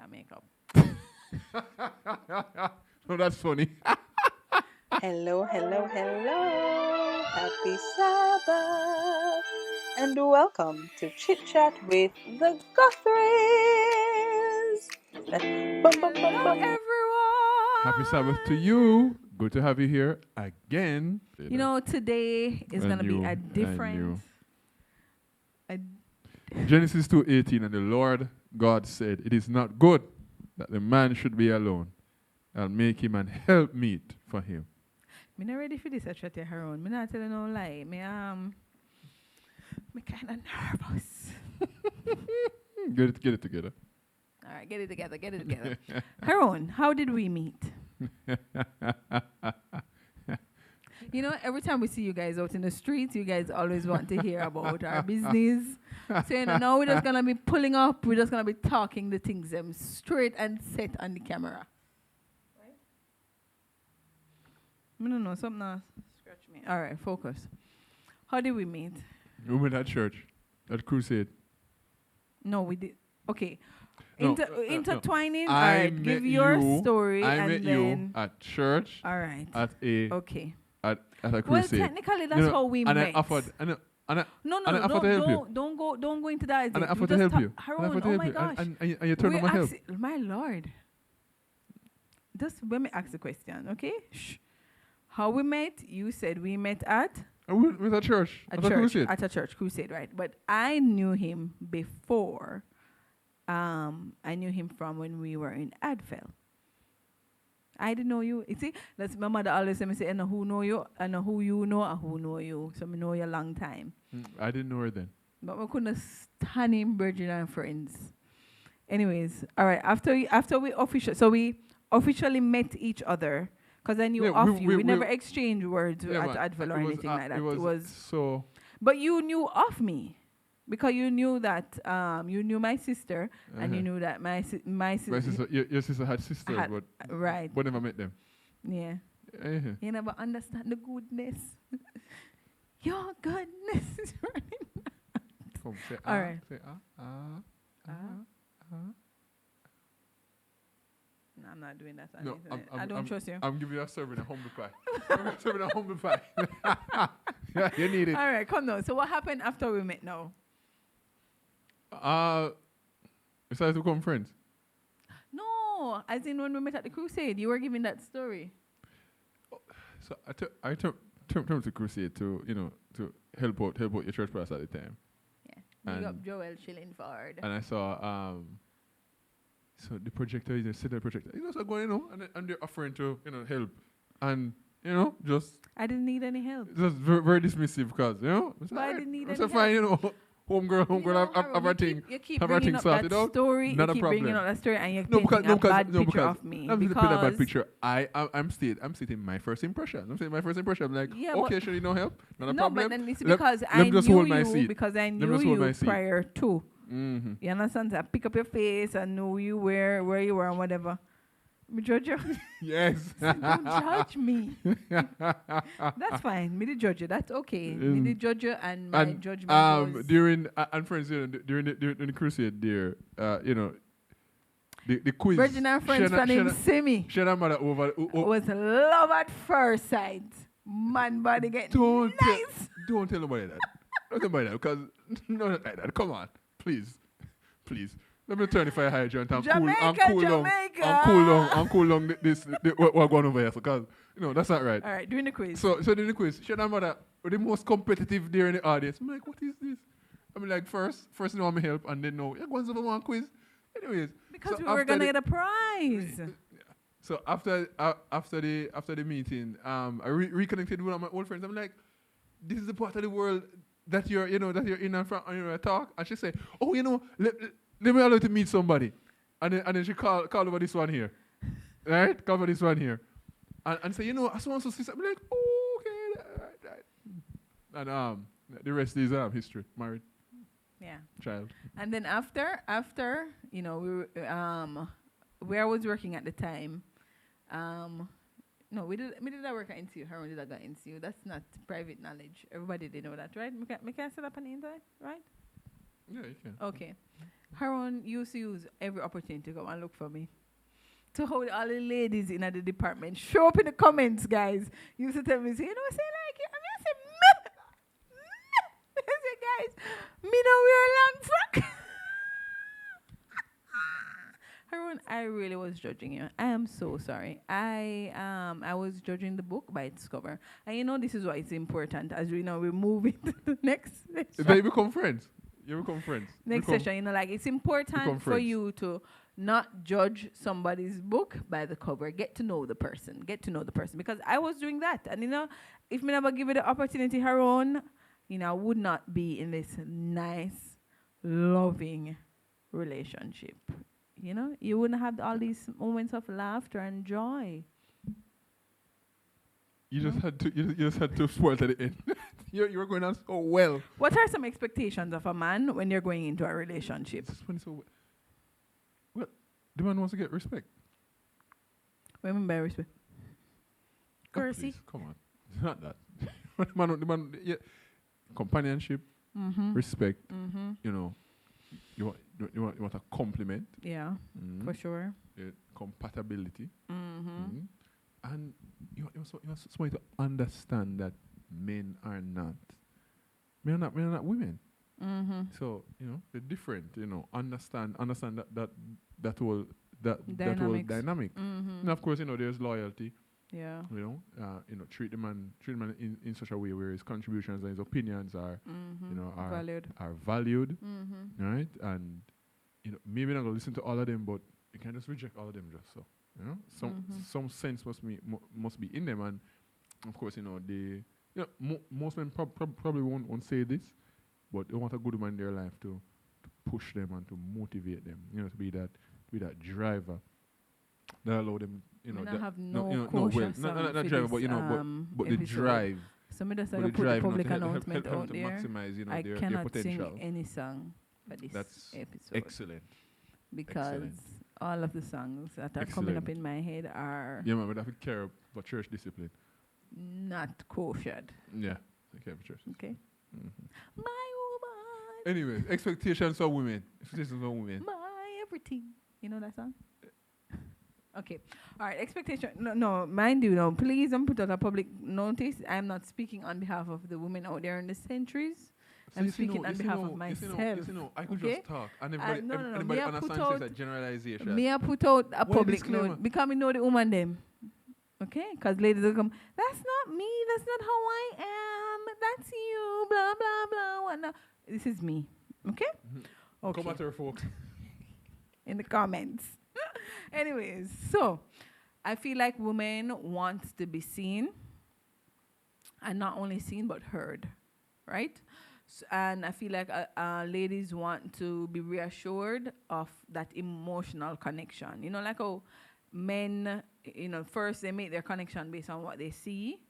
can't make up. No, that's funny. Hello, hello, hello. Happy Sabbath. And welcome to Chit Chat with the Guthries. Bum, bum, bum, Hello, bum. everyone. Happy Sabbath to you. Good to have you here again. You know, today is going to be a I different. Genesis 2:18, and the Lord God said, "It is not good that the man should be alone. I'll make him an helpmeet for him." I'm not ready for this, I chat around. I'm not telling no lie. Me kind of nervous. Get it together. All right, get it together. Haroon, how did we meet? You know, every time we see you guys out in the streets, you guys always want to hear about our business. So, you know, now we're just going to be pulling up. We're just going to be talking the things straight and set on the camera. Right? I don't know, something else. Scratch me. All right, focus. How did we meet? We went at church, at crusade. No, we did. Okay. No, Intertwining. no. All right, give your story. I and met then you at church. all right. At a Okay. at a Well, crusade. technically, that's how we and met. I offered. And I No, and I offered to help you. don't go into that. And I You offered to just help you. And I Haroon, offered to oh help my you. gosh. And you turned on my help. My Lord. Just let me ask the question, okay? Shh. How we met? You said we met at And we went at church. a At a church. crusade. At a church crusade, right? But I knew him before. I knew him from when we were in Advil. I didn't know you. You see, that's my mother always say, I know who know you, I know who you know, and who know you. So I know you a long time. I didn't know her then. But we couldn't stand him, Virgin and friends. Anyways, all right. After we officially met each other, because I knew of you. We never exchanged words at Advil or anything like that. It was so. But you knew of me, because you knew that you knew my sister, and you knew that my sister. Your sister had sisters, but right. but never met them. Yeah. Uh-huh. You never understand the goodness. Your goodness is running. Come, say All right. Say No, I'm not doing that. No, I don't trust you. I'm giving you a serving a humble pie. I'm serving a humble pie. Yeah, you need it. All right, come now. So what happened after we met now? We started to become friends. No, as in when we met at the crusade, you were giving that story. So I turned to crusade to to help out your church pastor at the time. Yeah. Big up Joel Chillingford. And I saw so the projector is a city projector. So going, and they're offering to help, and just I didn't need any help. just very, very dismissive because But I didn't need any so help. fine, homegirl, have our thing. You keep have our bringing thing up sorted that out. story. Not a you keep problem. bringing up that story, and you're No, painting a bad picture because of me. I'm just because painting a bad picture. I'm stating my first impression. I'm saying my first impression. I'm like, Yeah, okay, but- surely no help, not a no, problem. but then it's Let- because let I me just knew hold my you seat. because I me knew just hold my you seat. prior to. Mm-hmm. You understand? I pick up your face and know you where you were and whatever. Me judge you. Yes. Don't judge me. That's fine. Me the judge you. That's okay. Me the judge you, and my judgment was during and friends during the crusade there, the quiz. Virgin and Friends from him see me. She and her mother over. Was love at first sight. Man body get nice. Don't tell nobody that. Don't tell nobody that because no, not like that. Come on, please. Let me turn the fire hydrant and cool down this what going over here because that's not right. All right, doing the quiz. So during the quiz, she and her mother were the most competitive there in the audience. I'm like, what is this? I'm like, first you want me help, and then no, you're going to one quiz. Anyways, because so we were gonna get a prize. So after the meeting, I reconnected with one of my old friends. I'm like, this is the part of the world that you're in and from talk. And she said, oh, let me allow you to meet somebody. And then she called over this one here. Right? Call over this one here. And say, I saw so sister. I'm like, oh, okay, right. And the rest is history. Married. Yeah. Child. And then after, we were, where I was working at the time, no, we did that work at NCU. Haroon did that at NCU. That's not private knowledge. Everybody did know that, right? We can set up on the internet, right? Yeah, you can. Okay. Haroon used to use every opportunity to come and look for me. To hold all the ladies in at the department. Show up in the comments, guys. You used to tell me, say, you know, say like you. I say, I say, guys, me don't wear long frock. Haroon, I really was judging you. I am so sorry. I was judging the book by its cover. And you know this is why it's important as we know we're moving to the next session. They become friends. You become friends. Next session, you know, like it's important for you to not judge somebody's book by the cover. Get to know the person. Get to know the person. Because I was doing that. And you know, if me never give it the opportunity Haroon, you know, I would not be in this nice, loving relationship. You know, you wouldn't have all these moments of laughter and joy. You just had to spoil it at the end. you were going on so well. What are some expectations of a man when you're going into a relationship? Well, the man wants to get respect. What do you mean by respect? Oh, Courtesy. please, come on, it's not that. the man, yeah, companionship, respect. You know, you want a compliment. Yeah, for sure. Compatibility. And you want somebody to understand that men are not women. So you know they're different. You know, understand that whole dynamic. And of course, you know, there's loyalty. Yeah. You know, treat the man in such a way where his contributions and his opinions are are valued. Right? And you know, maybe not gonna listen to all of them, but you can't just reject all of them just so. You know, some sense must be in them, and of course, you know, most men probably won't say this, but they want a good man in their life to push them and to motivate them. You know, to be that driver that allow them. You know, have not driver, but you know, but the drive. Somebody just But like the put the drive, public help announcement them out to there. maximize, you know, I their cannot potential. sing any song for this That's episode excellent. because Excellent. all of the songs that are coming up in my head are Yeah, man, but I have to care about church discipline. not kosher. Yeah, I care for church. Okay. My woman. Anyways, expectations of women. Expectations of women. My everything. You know that song? Okay. All right. Expectation. No, mind you, no. Please don't put out a public notice. I'm not speaking on behalf of the women out there in the centuries. So I'm speaking on behalf of myself. I could okay? just talk, and everybody Me I understands put it's a generalization. Me I put out a Well, public disclaimer. note because me know the woman them. Okay? Because ladies will come, that's not me. That's not how I am. That's you. Blah, blah, blah. Whatnot. This is me. Okay? Okay. Come at her, folks. In the comments. Anyways, so I feel like women want to be seen, and not only seen but heard, right? And I feel like ladies want to be reassured of that emotional connection. You know, like how men, you know, first they make their connection based on what they see,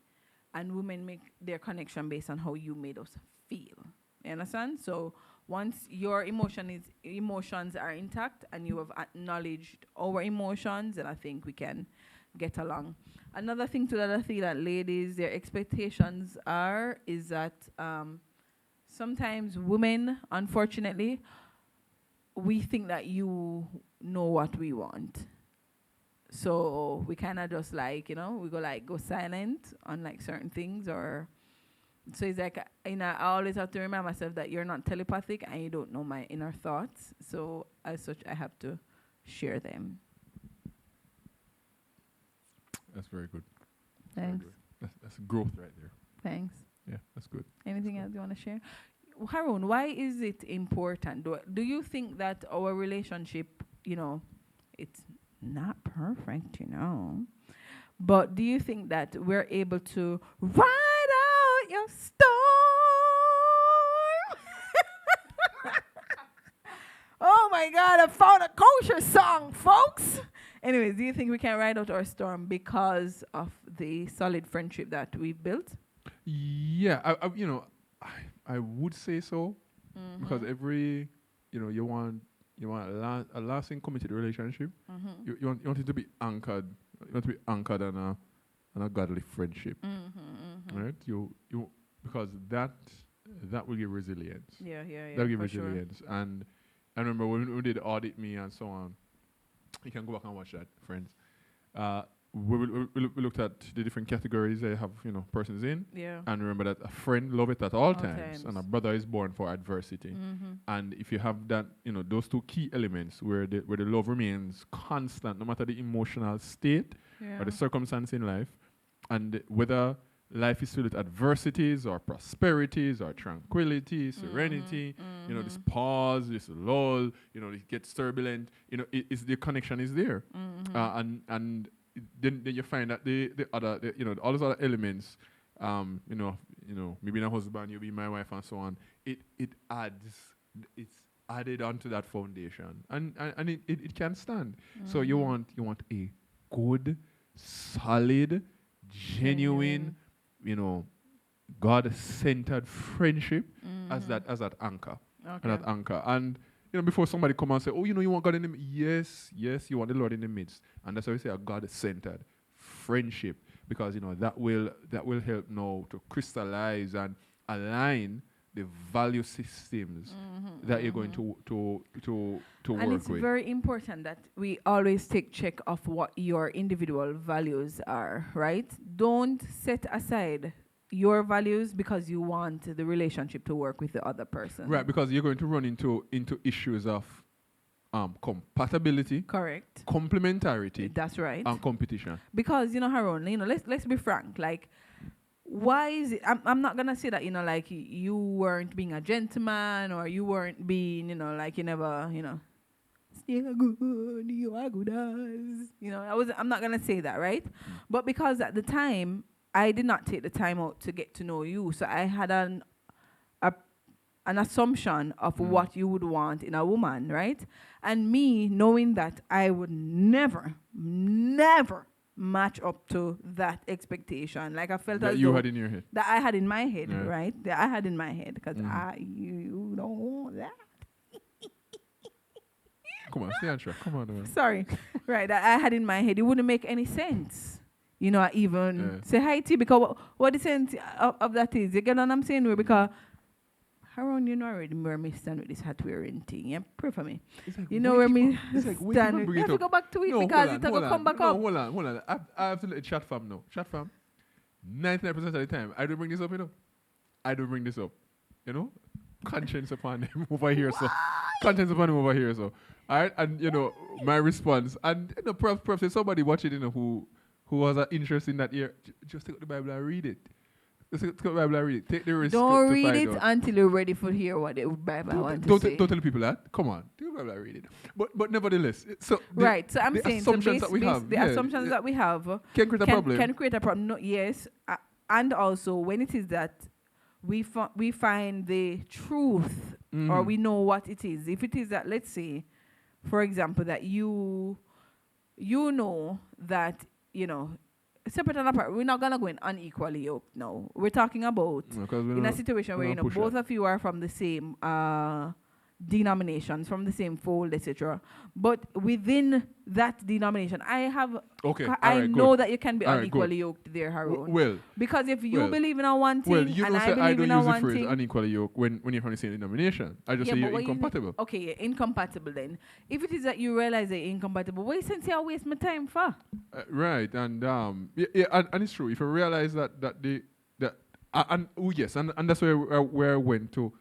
and women make their connection based on how you made us feel. You understand? So once your emotions are intact and you have acknowledged our emotions, then I think we can get along. Another thing too that I feel that ladies, their expectations is that sometimes women, unfortunately, we think that you know what we want. So we kind of just like, you know, we go silent on like certain things, or so it's like, you know, I always have to remind myself that you're not telepathic and you don't know my inner thoughts. So as such, I have to share them. That's very good. Thanks. Very good. That's growth right there. Thanks. Yeah, that's good. Anything else you want to share? Haroon, why is it important? Do you think that our relationship, you know, it's not perfect, you know, but do you think that we're able to ride out your storm? Oh my God, I found a kosher song, folks. Anyways, do you think we can ride out our storm because of the solid friendship that we've built? Yeah, I would say so, because every, you know, you want a lasting committed relationship. You want it to be anchored. You want to be anchored on a godly friendship, right? You because that will give resilience. Yeah. That'll give resilience, sure. And I remember when we did audit me and so on. You can go back and watch that, friends. Uh, we looked at the different categories they have, persons in. Yeah. And remember that a friend love it at all All times, times. and a brother is born for adversity. Mm-hmm. And if you have that, those two key elements where the love remains constant, no matter the emotional state Yeah. or the circumstance in life, and whether life is filled with adversities or prosperities or tranquility, serenity, this pause, this lull, it gets turbulent, it's the connection is there. And then you find that the other, all those other elements, maybe in a husband, you'll be my wife and so on, it's added onto that foundation. And it can stand. So you want a good, solid, genuine, God-centered friendship as that anchor. Okay. And that anchor. And before somebody come and say, oh, you want God in the midst. Yes, you want the Lord in the midst. And that's why we say a God-centered friendship. Because that will help now to crystallize and align the value systems that you're going to And work it's with. very important that we always take check of what your individual values are, right? Don't set aside your values because you want the relationship to work with the other person. Right, because you're going to run into issues of compatibility, Correct. complementarity, That's right. and competition. Because Haroon, let's be frank. Like, why is it? I'm not gonna say that like you weren't being a gentleman or you weren't being like you never still good, you are good as I'm not gonna say that, right? But because at the time I did not take the time out to get to know you, so I had an assumption of what you would want in a woman, right? And me knowing that I would never match up to that expectation. Like I felt That as you though had in your head. that I had in my head, Yeah. right? That I had in my head because you don't want that. Come on, stay on track. Come on, man. Sorry, right? That I had in my head. It wouldn't make any sense. I even say hi to you because what the sense of that is? You get what I'm saying? Because Haroon, already where me stand with this hat wearing thing. Yeah, pray for me. It's like, Where me it's like, wait, stand. even bring You it have to up. go back to it No, because hold it's on, going to come back no, up. hold on. I have to let chat fam know. Chat fam, 99% of the time, I don't bring this up, I don't bring this up. Conscience upon them over here, so. Conscience upon them over here, so. All right, and, my response. And, perhaps if somebody watching, who has an interest in that year, just take out the Bible and read it. Just take out the Bible and read it. Take the risk Don't to read find it out. until you're ready to hear what the Bible want to Don't say. tell the people that. Come on. Take the Bible and read it. But nevertheless, so Right, so I'm the saying assumptions that we have, the assumptions that we have can create a problem. can create a problem. No, yes, and also when it is that we find the truth or we know what it is. If it is that, let's say, for example, that you know that separate and apart. We're not gonna go in unequally yoked now. We're talking about in a situation where both of you are from the same denominations, from the same fold, etc. But within that denomination, I know that you can be unequally yoked there, Haroon. Well, because if you believe in a one thing and I believe in a use one the phrase thing, unequally yoked when you're from the same denomination. I just say you're incompatible. Okay, incompatible then. If it is that you realize that you're incompatible, why since you waste my time for? Right, and and it's true. If you realize and that's where I went to.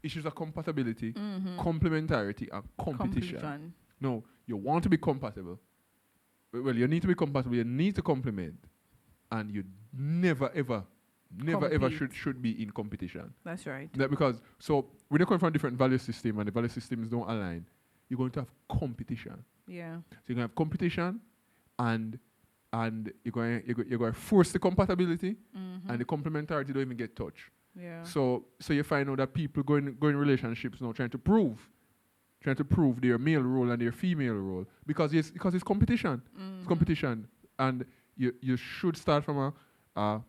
Issues of compatibility, complementarity, and competition. No, you want to be compatible. Well, you need to be compatible. You need to complement, and you never ever should be in competition. That's right. Because when you come from a different value system and the value systems don't align, you're going to have competition. Yeah. So you're going to have competition, and you're going to force the compatibility, and the complementarity don't even get touched. Yeah. So you find out that people go in relationships now trying to prove their male role and their female role because it's competition. It's competition, and you should start from a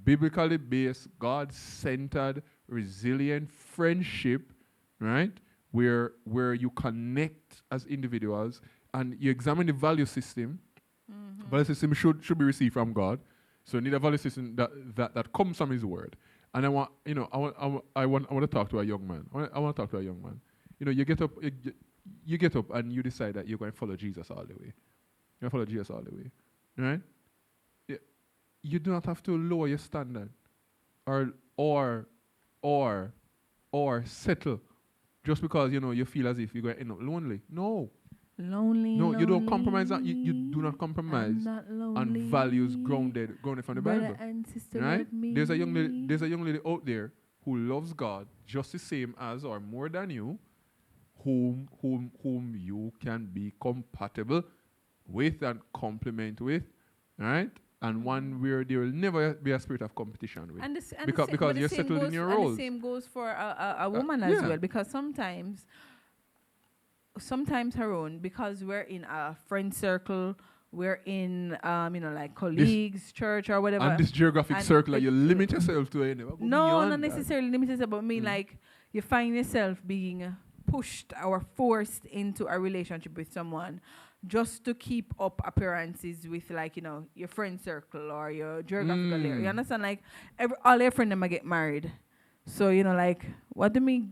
biblically based, God-centered, resilient friendship, right? Where you connect as individuals and you examine the value system. Value system should be received from God. So you need a value system that comes from His Word. And I want to talk to a young man. I want to talk to a young man. you get up, you get up and you decide that you're going to follow Jesus all the way. You're going to follow Jesus all the way, right? You do not have to lower your standard, or or or settle just because you feel as if you're going to end up lonely. No, Lonely. no, you don't lonely. compromise that. You do not compromise I'm not on lonely. values grounded from the Brother Bible. and sister Right? with me. There's a young lady out there who loves God just the same as or more than you, whom you can be compatible with and complement with, right? And one where there will never be a spirit of competition with. And the, s- and Because- the, sa- because but the you're same settled in goes, your and roles. the same goes for a woman as yeah. well, because sometimes her own, because we're in a friend circle, we're in like colleagues, church or whatever. And this geographic And circle, it- you limit yourself to no, beyond not that. necessarily limited, but me like you find yourself being pushed or forced into a relationship with someone just to keep up appearances with your friend circle or your geographical area. You understand? Like all your friends them get married. So like what do me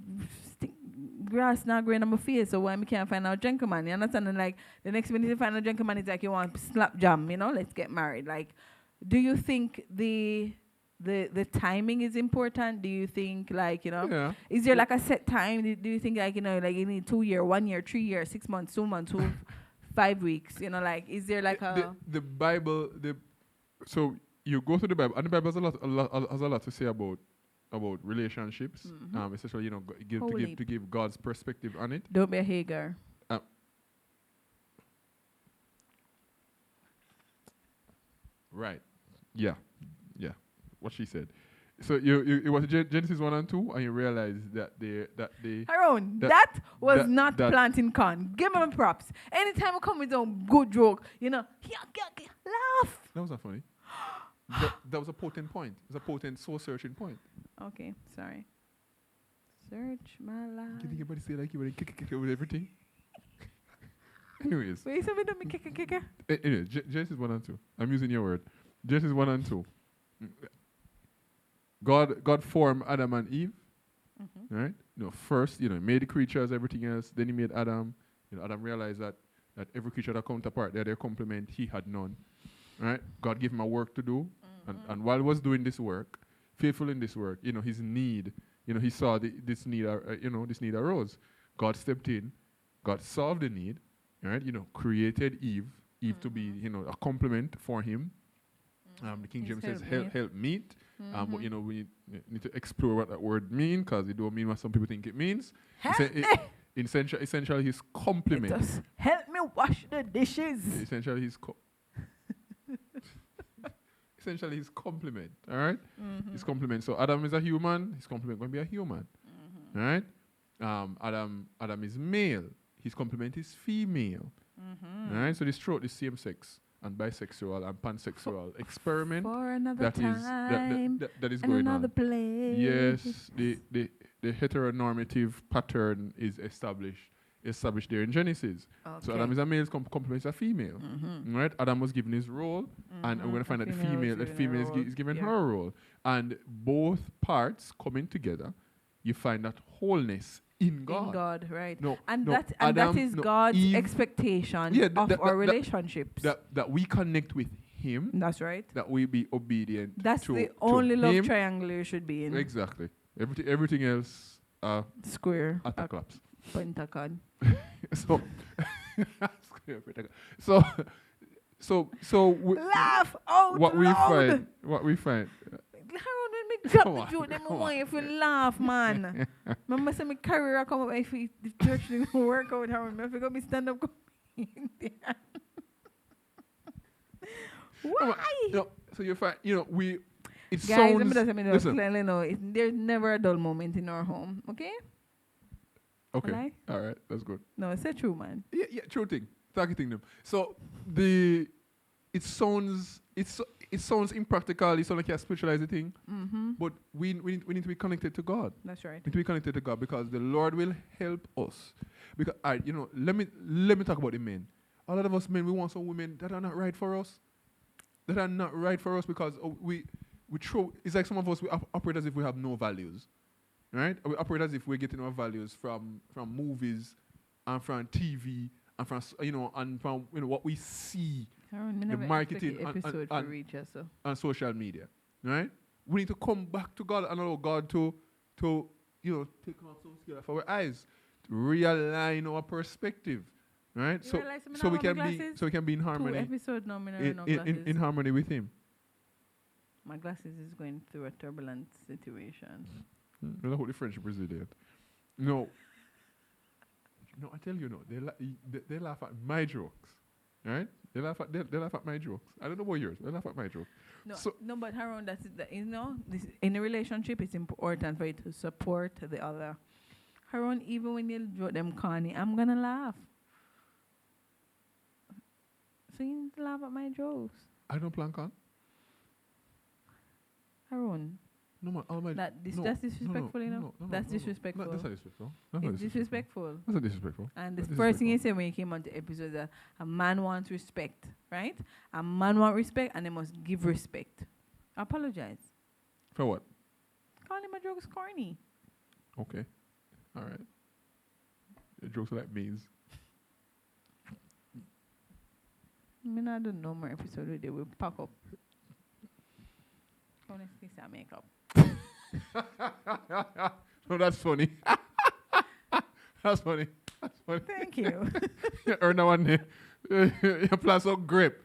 grass not growing on my face, so why me can't find out gentleman? You understand? And like the next minute you find out gentleman is like you want slap jam, let's get married. Like, do you think the timing is important? Do you think Yeah. is there like a set time? Do you think like you need 2 year, 1 year, 3 years, 6 months, 2 months, 5 weeks? Like is there like the Bible? So you go to the Bible, and the Bible has a lot to say about relationships. Especially to give God's perspective on it. don't be a Hagar. Right. Yeah. What she said. So it was Genesis 1 and 2, and you realize that they Aaron, That- that was that- not that- planting corn. Give me my props. Anytime I come with a good joke, laugh. that was not funny. that was a potent point. It was a potent soul searching point. Okay, sorry. Search my life. You think everybody say like you were kick with everything? Anyways, Wait, somebody don't me kick. anyway, Genesis 1 and 2. I'm using your word. Genesis 1 and 2. God formed Adam and Eve, right? First, made the creatures, everything else. Then he made Adam. Adam realized that every creature that counterpart, they're their complement, he had none, right? God gave him a work to do, and while he was doing this work, faithful in this work, his need, he saw this need arose. God stepped in, God solved the need, right? Created Eve to be, a complement for him. The King James says help meet. But we need to explore what that word means, because it don't mean what some people think it means. Essentially, his complement. It does. Help me wash the dishes. Essentially, his complement. All right, his complement. So Adam is a human. His complement going to be a human. All right. Adam is male. His complement is female. All right. So this throughout the same sex and bisexual and pansexual experiment For another that is time that is and going another on. place. Yes, the heteronormative pattern is established there in Genesis. So Okay. Adam is a male, complements a female. Right? Adam was given his role, and we're going to find that the female is given her role. And both parts coming together, you find that wholeness in God. In God, right? No, and no, that Adam, is no, God's Eve- expectation Yeah, of that- our that- relationships. That we connect with Him, That's right. that we be obedient That's to the only love Him. triangle you should be in. Exactly. Everything else, Square. at the claps. Pentagon. So, Laugh out what loud. we find. Harold, when me drop Come the on, joke, them come want on. you to laugh, man. Remember, say my career come up if the church didn't work out. Harold, I forgot me stand up comedian there. Why? So you find, we. It Guys, sounds. let me just Listen. clearly know there's never a dull moment in our home. Okay? Okay. Lie? All right. That's good. No, it's a true, man. Yeah. True thing. Targeting them. So it sounds impractical. It sounds like a spiritualized thing. But we need to be connected to God. That's right. We need to be connected to God, because the Lord will help us. Because let me talk about the men. A lot of us men, we want some women that are not right for us. That are not right for us because we throw. It's like some of us, we operate as if we have no values. right? We operate as if we're getting our values from movies and from TV and from and from what we see Haroon, me the never marketing expect the episode to reach us. So. on social media, right? We need to come back to God and allow God to take off some scale off our eyes, to realign our perspective, right? You So realize me so not we have can my be glasses? so we can be in 2 harmony episodes now, me not wear no in glasses. harmony with Him. My glasses is going through a turbulent situation. I hope the friendship is resilient. No, I tell you, no, they laugh at my jokes, right? They laugh at my jokes. I don't know about yours. They laugh at my jokes. No, but Haroon, this, in a relationship, it's important for you to support the other. Haroon, even when you joke them corny, I'm gonna laugh. So you need to laugh at my jokes, I don't plan con. Haroon. No, man, all my That's no, disrespectful, you know. That's disrespectful. That's not disrespectful. It's disrespectful. That's not disrespectful. And the That's first thing you disrespectful. said when you came on the episode that a man wants respect, right? A man wants respect and they must give respect. Apologize. For what? Calling my jokes corny. Okay. All right. Your jokes are like means. I mean, I don't know more episode where they will pack up. Honestly, say makeup. No, that's funny. That's funny. That's funny. Thank you. You earn that one there. You apply some grape.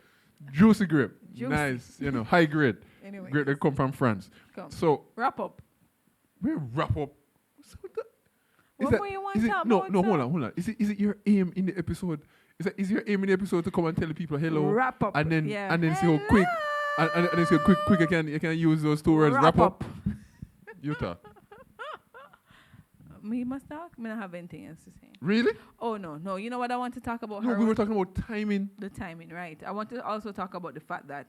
Juicy grape. Juicy. Nice. High grade. Anyway, Grape that come from France. come. So, Wrap up. we wrap up. So What more you want to talk no, about, no, sir? hold on. Is it your aim in the episode? Is your aim in the episode to come and tell the people hello? Wrap up. And then yeah. and then say how quick and then say quick you can use those 2 words. Wrap up. Utah. Me must talk. Me not have anything else to say. Really? Oh no. You know what I want to talk about? No, we Haroon? were talking about timing. The timing, right? I want to also talk about the fact that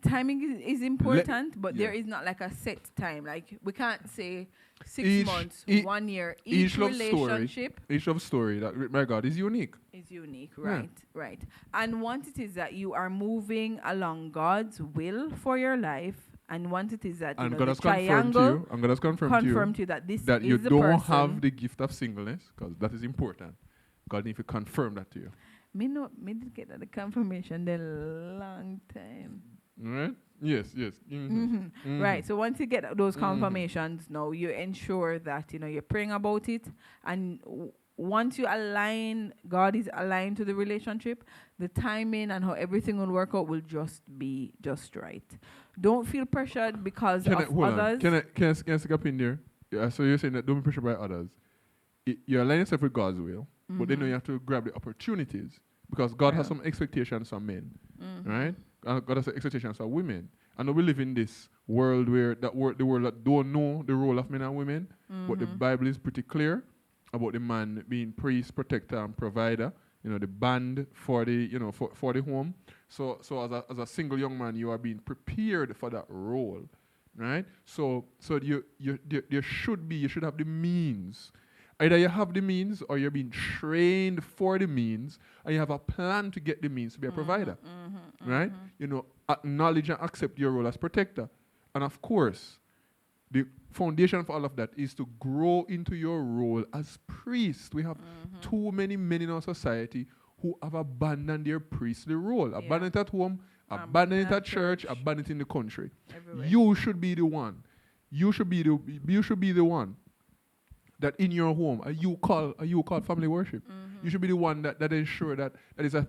timing is important, but there yeah. is not like a set time. Like we can't say 6 Each- months, ea- 1 year. each Each love story- relationship Each love story that my God is unique. is unique, Yeah. right. And once it is that you are moving along God's will for your life, and once it is that And the God has confirmed to triangle you. And God has confirmed to you that this that is you the don't person. have the gift of singleness, because that is important. God needs to confirm that to you. Me did get that the confirmation the long time. Right? Yes. Mhm. Right. So once you get those Mhm. confirmations, now you ensure that you're praying about it, and once you align, God is aligned to the relationship. The timing and how everything will work out will just be just right. Don't feel pressured because Can I, of hold on. others. Can I stick up in there? Yeah, so you're saying that don't be pressured by others. You align yourself with God's will, but then you have to grab the opportunities, because God has Yeah. some expectations for men, Mhm. right? God has expectations for women. I know we live in this world where the world that don't know the role of men and women, but the Bible is pretty clear about the man being priest, protector, and provider. The band for the for the home. So as a single young man, you are being prepared for that role, right? So you should have the means. Either you have the means, or you're being trained for the means, and you have a plan to get the means to be a provider, right? Acknowledge and accept your role as protector, and of course, the foundation for all of that is to grow into your role as priest. We have too many men in our society who have abandoned their priestly role, abandoned it at home, abandoned it at church, abandoned it in the country. Everywhere. You should be the one. You should be the one that in your home, you call family worship. You should be the one that ensure that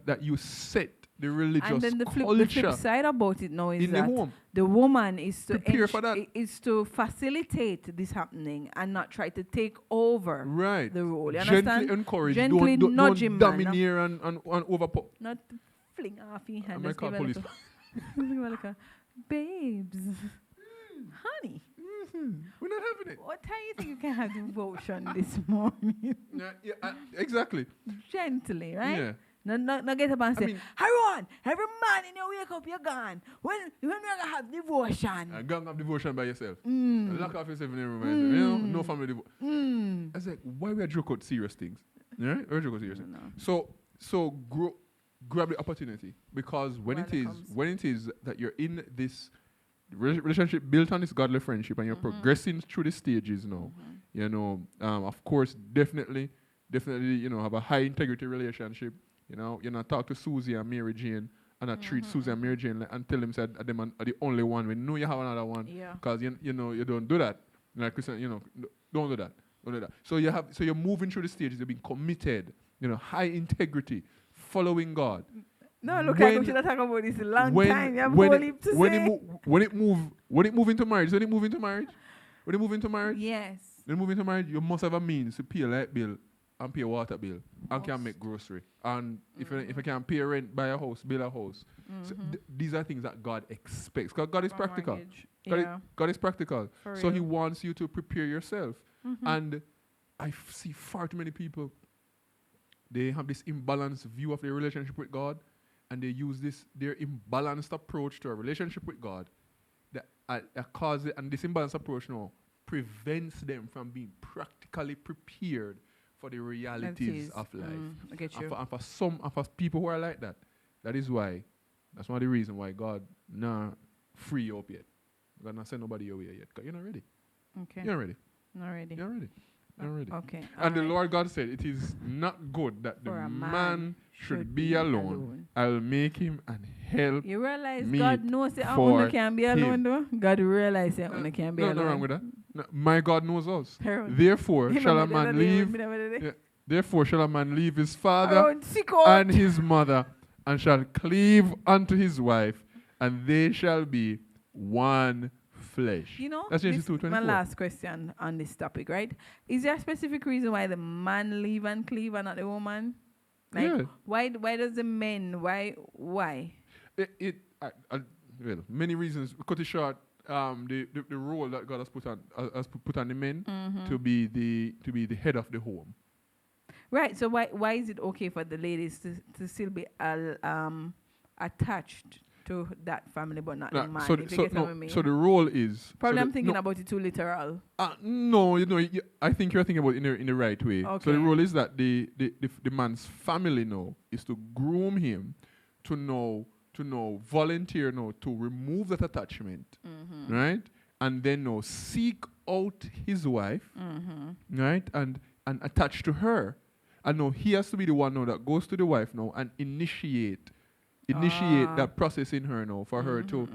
that you set the religious And then the culture flip side about it now is in the that home. the woman is to Prepare for that. is to facilitate this happening and not try to take over Right. the role. You Gently understand? encourage. Gently don't nudge him, man, domineer and over. Not fling off your I hand. might Just call give her police. like a babes, honey. We're not having it. What time you think you can have devotion this morning? Yeah, exactly. Gently, right? Yeah. No get up and I say, mean- Haroon, every morning you wake up, you're gone. When we're gonna have devotion? Go and have devotion by yourself. Mm. Lock off yourself in the room. No family devotion. Mm. I was like, why we are joke out serious things? Yeah, we're joke out serious things. No. So grab the opportunity, because when While it it is comes. when it is that you're in this relationship built on this godly friendship, and you're progressing through the stages now. Of course, definitely, have a high integrity relationship. Talk to Susie and Mary Jane, and I treat Susie and Mary Jane and tell them that them are the only one. We know you have another one, because you don't do that. Like Christian, don't do that. Don't do that. So you're moving through the stages. You're being committed. High integrity, following God. No, look, I should have talked about this a long time. You have a whole heap to say. When it move into marriage, when it move into marriage, yes. when you move into marriage, you must have a means to pay a light bill and pay a water bill and can make grocery. And if you can pay rent, buy a house, build a house. So these are things that God expects. Because God is practical. God is practical. So He wants you to prepare yourself. And I see far too many people, they have this imbalanced view of their relationship with God, and they use their imbalanced approach to a relationship with God that causes, and this imbalanced approach now prevents them from being practically prepared for the realities of life. I get you. And for people who are like that, that's one of the reasons why God not free you up yet. God not send nobody your way yet, because you're not ready. Okay. You're not ready. Not ready. You're ready. You're ready. Okay. And the Lord God said, it is not good that the man should be alone. I'll make him and help. You realize me God knows that for one can be alone, him. though? God realizes that one can be alone. Nothing wrong with that. No, my God knows us. Harold. Therefore shall a man leave. Therefore shall a man leave his father and his mother, and shall cleave unto his wife, and they shall be one flesh. That's Genesis 2:24. My last question on this topic, right? Is there a specific reason why the man leave and cleave and not the woman? Like, why does the men, why? Well, many reasons. Cut it short. The role that God has put on the men to be the head of the home. Right. So why is it okay for the ladies to still be attached to that family, but not the man? So the role is probably I'm thinking about it too literal. No, I think you're thinking about it in the right way. Okay. So the role is that the man's family now is to groom him to know volunteer now to remove that attachment, right? And then now seek out his wife, right? And attach to her. And now he has to be the one now that goes to the wife now and initiate that process in her now for her to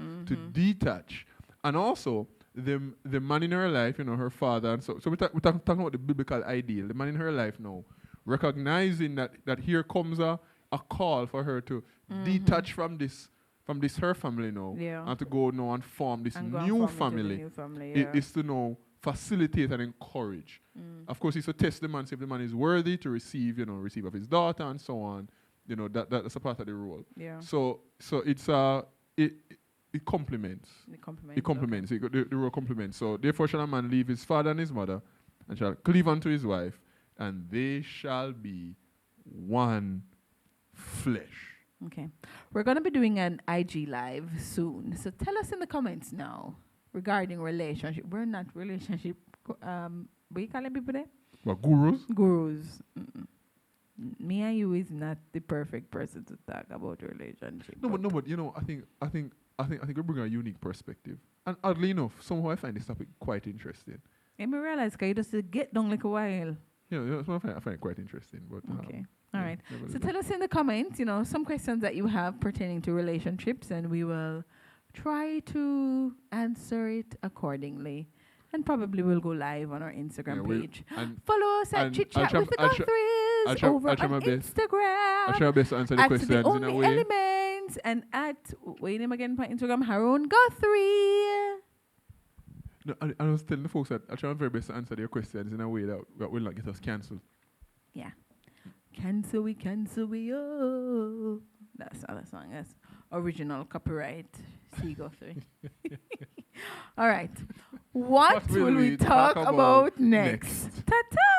detach. And also the man in her life, her father, and so we're talking about the biblical ideal. The man in her life now recognizing that here comes a call for her to detach from this her family now, and to go now and form this new family. Is to now facilitate and encourage. Of course, it's to test the man, see if the man is worthy to receive of his daughter and so on. That's a part of the role. Yeah. So it's it complements. It complements. The role complements. So therefore shall a man leave his father and his mother, and shall cleave unto his wife, and they shall be one flesh. Okay. We're going to be doing an IG live soon. So tell us in the comments now regarding relationship. We're not relationship, what you calling people there? What, gurus? Gurus. Me and you is not the perfect person to talk about relationship. No, but I think we bring a unique perspective. And oddly enough, somehow I find this topic quite interesting. And me realize, because you just get down like a while. I find it quite interesting. But okay. All right. So tell us in the comments, some questions that you have pertaining to relationships, and we will try to answer it accordingly. And probably we'll go live on our Instagram page. Follow us at Chit Chat with the Guthries over on Instagram. I'll try my best to answer the questions the in a way. Elements, and at, what's your name again on Instagram? Haroon Guthrie. No, I was telling the folks that I'll try my very best to answer their questions in a way that will not get us cancelled. Yeah. Cancel we, oh. That's how the song is. Original copyright. See, Guthrie. All right. What will we talk about next? Ta-ta!